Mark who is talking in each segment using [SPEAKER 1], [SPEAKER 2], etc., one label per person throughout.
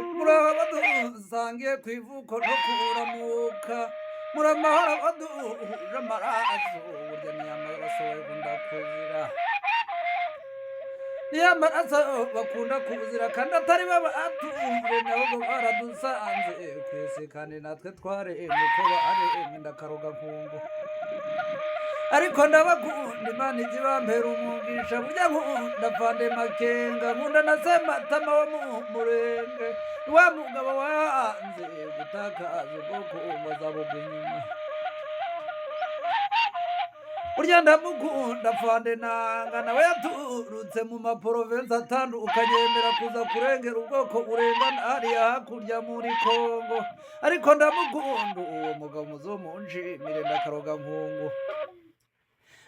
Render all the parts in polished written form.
[SPEAKER 1] muraba dusangiye ku ivuko no kuramuka muramahoro baduhuje amaraso burya niyamaraso bakunda kuzira niyamaraso bakunda kuzira kandi atari babatumve nabo baradusanze kwese kandi natwe twaremwe ko baremwe ndakaroga nkungu ariko ndabakunda imana izibampera umugisha burya nkunda Vande Makenga nkunda na Sematama wo mu murenge wa mugabo wanze gutakaza ubwoko umuzabugwa inyuma burya ndamukunda Vande Nanga nawe yaturutse mu maporovensi atandukanye yemera kuza kurengera ubwoko burengana hariya hakurya muri Kongo ariko ndamukunda uwo mugabo muzomunshimire ndakaroga nkungu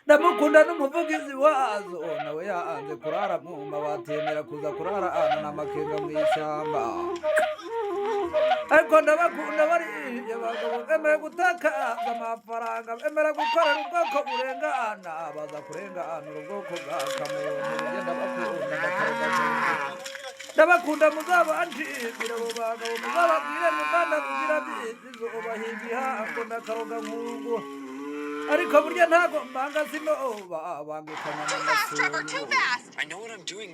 [SPEAKER 1] ndamukunda n'umuvugizi wazo nawe yanze kurara mu mabati yemera kuza kurara ahantu n'amakenga mu ishyamba ariko ndabakunda bariya bagabo bemera gutakaza amafaranga bemera gukorera ubwoko burengana baza kurenganura ubwoko bwa kamuntu ndabakunda ndakaroga ndabakunda muzabanshimire abo bagabo muzababwire muganda kugira bizobaha igihango ndakaroga nkungu ariko burya ntago mbanga sinoba bangikanya n'amasunzu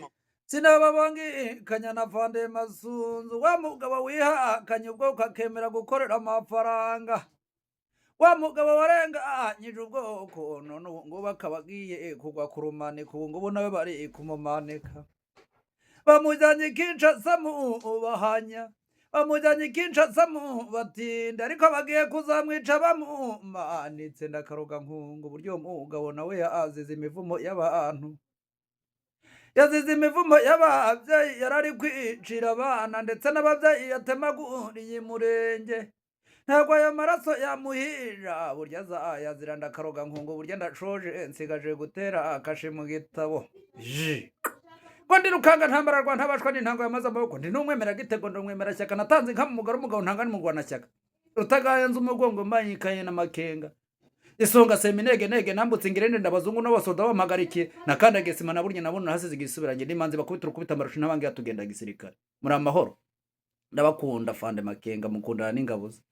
[SPEAKER 1] sinoba bangikanya na Vande Masunzu wa mugabo wihakanye ubwoko akemera gukorera amafaranga wa mugabo warenganyije ubwoko none ubu ngubu akaba agiye kugwa ku rumaniko ubu ngubu nawe bari kumumanika bamujyanye Kinshasa mu bahanya bamujyanye Kinshasa mu batinda ariko bagiye kuzamwica bamumanitse ndakaroga nkungu buryo mugabo nawe yazize imivumo y'abantu yazize imivumo y'ababyeyi yarari kwicira abana ndetse n'ababyeyi yatemaguriye murenge ntabwo ayo maraso yamuhira burya azayazira ndakaroga nkungu burya ndashoje nsigaje gutera akashi mu gitabo ngo ndirukanga ntambara rwa ntabashwa n'intango yamaze amaboko ndi n'umwemera gitego ndumwemera shyaka natanze nka mugaro umugabo ntanga ni mugwana shyaka utagayenza umugongo mbanyikaye n'amakenga isonga seminege nege nambutse ingirende ndabazungu n'abasoda bamagarikiye nakandage sima na burya nabona hasize igisubiranye n'imanzi bakubita urukubita amarusho n'abangi yatugenda gisirikare muri amahoro ndabakunda Vande Makenga mukundana n'ingabo ze